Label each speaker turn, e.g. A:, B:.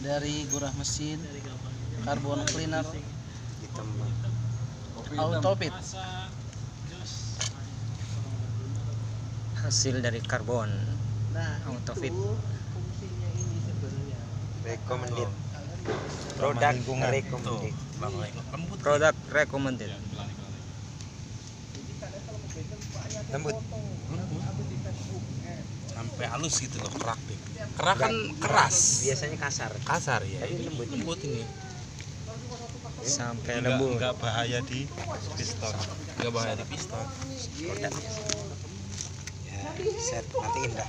A: dari gurah mesin, karbon cleaner,
B: ditambah
A: autopit.
C: Hasil dari karbon
A: Nah,
C: Autofit.
A: itu fungsinya ini sebenarnya.
B: recommended produk recommended
C: Product recommended.
B: lembut
D: sampai halus gitu loh, kerak deh. Kerak kan keras,
B: biasanya kasar
D: kasar ya.
B: tapi ini lembut
D: Lembut ini.
C: Sampai lembut.
D: Enggak bahaya di piston. Enggak bahaya di piston.
B: produk ya set matiin dah